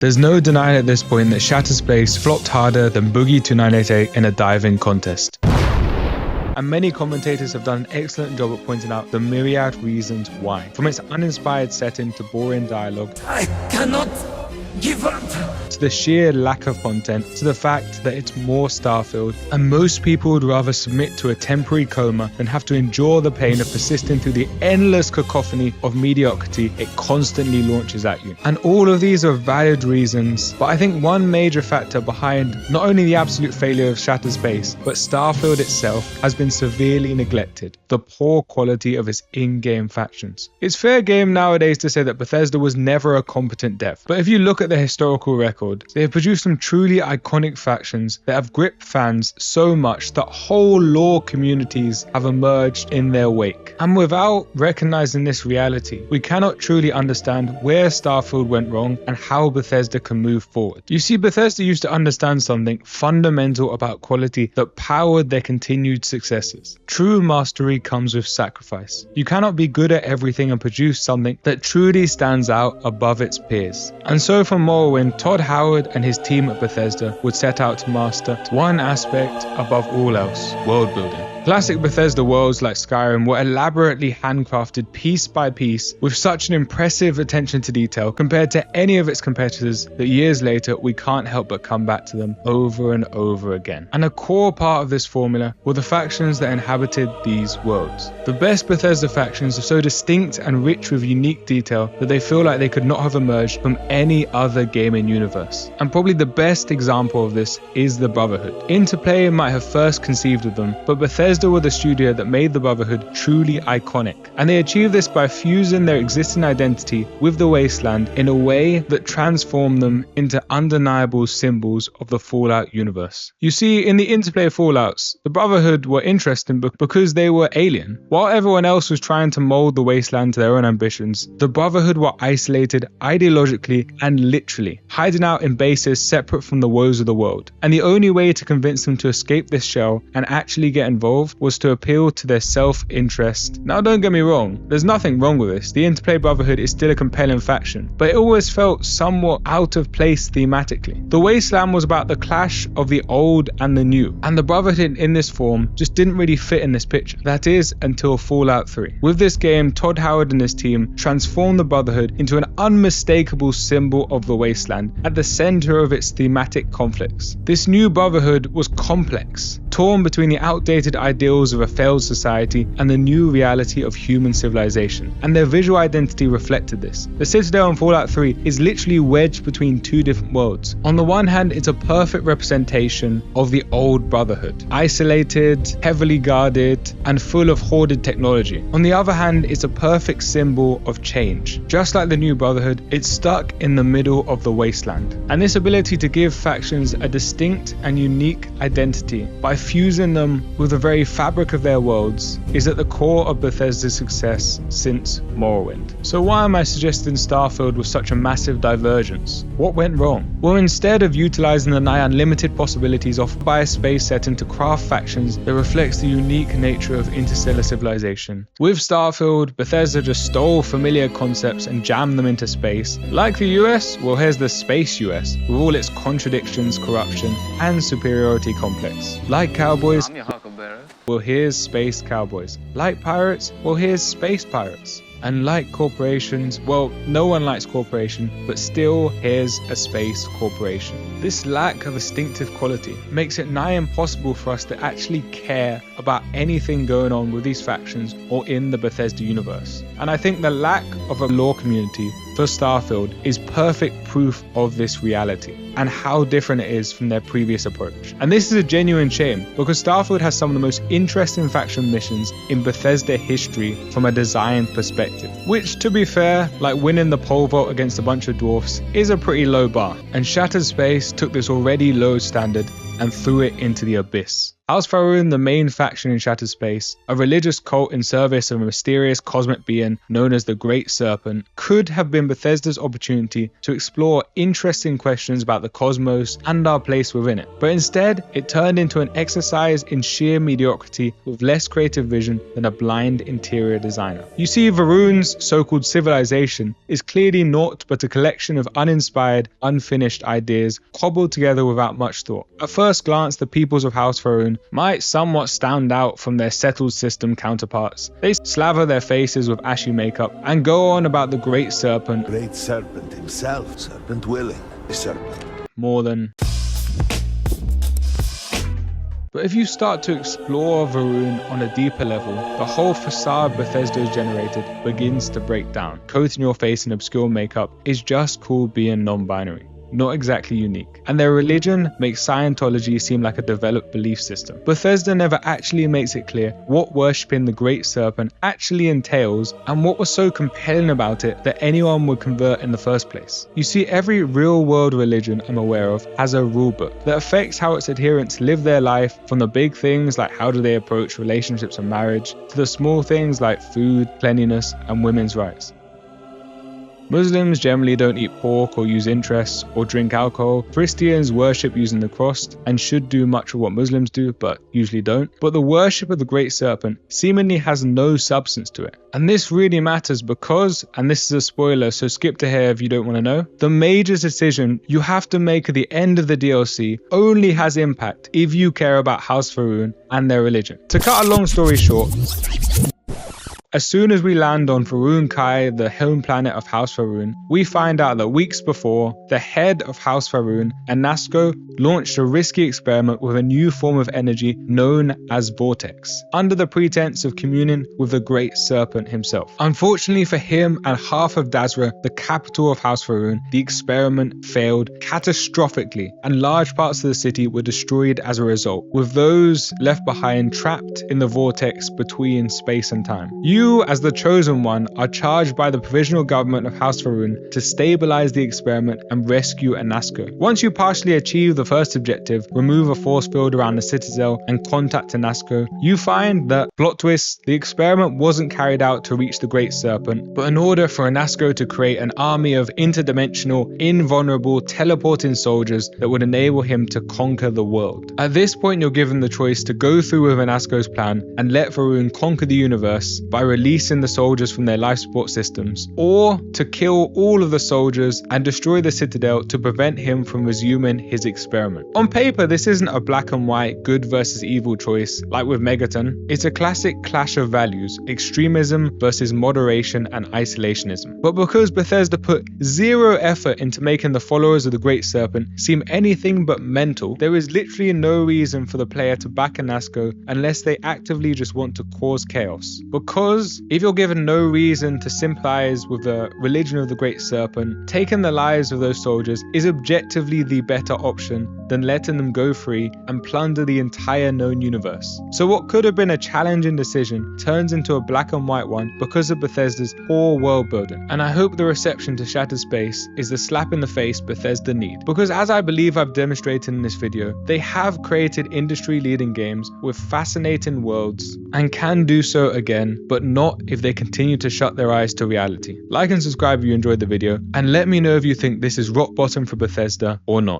There's no denying at this point that Shattered Space flopped harder than Boogie 2988 in a diving contest. And many commentators have done an excellent job at pointing out the myriad reasons why. From its uninspired setting to boring dialogue, I cannot give up, to the sheer lack of content, to the fact that it's more Starfield, and most people would rather submit to a temporary coma than have to endure the pain of persisting through the endless cacophony of mediocrity it constantly launches at you. And all of these are valid reasons, but I think one major factor behind not only the absolute failure of Shattered Space, but Starfield itself has been severely neglected: the poor quality of its in-game factions. It's fair game nowadays to say that Bethesda was never a competent dev, but if you look at the historical record, they have produced some truly iconic factions that have gripped fans so much that whole lore communities have emerged in their wake. And without recognizing this reality, we cannot truly understand where Starfield went wrong and how Bethesda can move forward. You see, Bethesda used to understand something fundamental about quality that powered their continued successes. True mastery comes with sacrifice. You cannot be good at everything and produce something that truly stands out above its peers. And so from Morrowind, Todd Howard and his team at Bethesda would set out to master one aspect above all else: world building. Classic Bethesda worlds like Skyrim were elaborately handcrafted piece by piece with such an impressive attention to detail compared to any of its competitors that years later we can't help but come back to them over and over again. And a core part of this formula were the factions that inhabited these worlds. The best Bethesda factions are so distinct and rich with unique detail that they feel like they could not have emerged from any other gaming universe. And probably the best example of this is the Brotherhood. Interplay might have first conceived of them, but Bethesda were the studio that made the Brotherhood truly iconic, and they achieved this by fusing their existing identity with the Wasteland in a way that transformed them into undeniable symbols of the Fallout universe. You see, in the interplay of Fallouts, the Brotherhood were interesting because they were alien. While everyone else was trying to mold the Wasteland to their own ambitions, the Brotherhood were isolated ideologically and literally, hiding out in bases separate from the woes of the world. And the only way to convince them to escape this shell and actually get involved was to appeal to their self-interest. Now don't get me wrong, there's nothing wrong with this. The Interplay Brotherhood is still a compelling faction, but it always felt somewhat out of place thematically. The Wasteland was about the clash of the old and the new, and the Brotherhood in this form just didn't really fit in this picture. That is, until Fallout 3. With this game, Todd Howard and his team transformed the Brotherhood into an unmistakable symbol of the Wasteland at the center of its thematic conflicts. This new Brotherhood was complex, torn between the outdated ideals of a failed society and the new reality of human civilization, and their visual identity reflected this. The Citadel in Fallout 3 is literally wedged between two different worlds. On the one hand, it's a perfect representation of the old Brotherhood, isolated, heavily guarded, and full of hoarded technology. On the other hand, it's a perfect symbol of change. Just like the new Brotherhood, it's stuck in the middle of the Wasteland. And this ability to give factions a distinct and unique identity by fusing them with the very fabric of their worlds is at the core of Bethesda's success since Morrowind. So why am I suggesting Starfield was such a massive divergence? What went wrong? Well, instead of utilizing the nigh unlimited possibilities offered by a space setting to craft factions that reflects the unique nature of interstellar civilization, with Starfield, Bethesda just stole familiar concepts and jammed them into space. Like the US, well, here's the space US, with all its contradictions, corruption, and superiority complex. Like cowboys, well, here's space cowboys. Like pirates, well, here's space pirates. And like corporations, well, no one likes corporation, but still here's a space corporation. This lack of distinctive quality makes it nigh impossible for us to actually care about anything going on with these factions or in the Bethesda universe. And I think the lack of a lore community for Starfield is perfect proof of this reality and how different it is from their previous approach. And this is a genuine shame because Starfield has some of the most interesting faction missions in Bethesda history from a design perspective, which, to be fair, like winning the pole vault against a bunch of dwarfs, is a pretty low bar. And Shattered Space took this already low standard and threw it into the abyss. House Faerun, the main faction in Shattered Space, a religious cult in service of a mysterious cosmic being known as the Great Serpent, could have been Bethesda's opportunity to explore interesting questions about the cosmos and our place within it. But instead, it turned into an exercise in sheer mediocrity with less creative vision than a blind interior designer. You see, Varun's so-called civilization is clearly naught but a collection of uninspired, unfinished ideas cobbled together without much thought. At first glance, the peoples of House Faerun might somewhat stand out from their settled system counterparts. They slaver their faces with ashy makeup and go on about the Great Serpent. Great Serpent himself, serpent willing, serpent. More than... But if you start to explore Varun on a deeper level, the whole facade Bethesda has generated begins to break down. Coating your face in obscure makeup is just cool being non-binary. Not exactly unique, and their religion makes Scientology seem like a developed belief system. Bethesda never actually makes it clear what worshipping the Great Serpent actually entails and what was so compelling about it that anyone would convert in the first place. You see, every real-world religion I'm aware of has a rulebook that affects how its adherents live their life, from the big things like how do they approach relationships and marriage, to the small things like food, cleanliness, and women's rights. Muslims generally don't eat pork or use interests or drink alcohol. Christians worship using the cross and should do much of what Muslims do, but usually don't. But the worship of the Great Serpent seemingly has no substance to it. And this really matters because, and this is a spoiler, so skip to here if you don't want to know, the major decision you have to make at the end of the DLC only has impact if you care about House Faerun and their religion. To cut a long story short, as soon as we land on Faerun Kai, the home planet of House Faerun, we find out that weeks before, the head of House Faerun, Anasco, launched a risky experiment with a new form of energy known as Vortex, under the pretense of communing with the Great Serpent himself. Unfortunately for him and half of Dazra, the capital of House Faerun, the experiment failed catastrophically, and large parts of the city were destroyed as a result, with those left behind trapped in the vortex between space and time. You, as the chosen one, are charged by the provisional government of House Faerun to stabilize the experiment and rescue Anasco. Once you partially achieve the first objective, remove a force field around the citadel and contact Anasco, you find that, plot twist, the experiment wasn't carried out to reach the Great Serpent, but in order for Anasco to create an army of interdimensional, invulnerable, teleporting soldiers that would enable him to conquer the world. At this point, you're given the choice to go through with Anasco's plan and let Faerun conquer the universe by releasing the soldiers from their life support systems, or to kill all of the soldiers and destroy the citadel to prevent him from resuming his experiment. On paper, this isn't a black and white good versus evil choice like with Megaton. It's a classic clash of values, extremism versus moderation and isolationism. But because Bethesda put zero effort into making the followers of the Great Serpent seem anything but mental, there is literally no reason for the player to back Anasco unless they actively just want to cause chaos. Because if you're given no reason to sympathize with the religion of the Great Serpent, taking the lives of those soldiers is objectively the better option than letting them go free and plunder the entire known universe. So what could have been a challenging decision turns into a black and white one because of Bethesda's poor world building. And I hope the reception to Shattered Space is the slap in the face Bethesda need, because as I believe I've demonstrated in this video, they have created industry-leading games with fascinating worlds and can do so again, but not if they continue to shut their eyes to reality. Like and subscribe if you enjoyed the video, and let me know if you think this is rock bottom for Bethesda or not.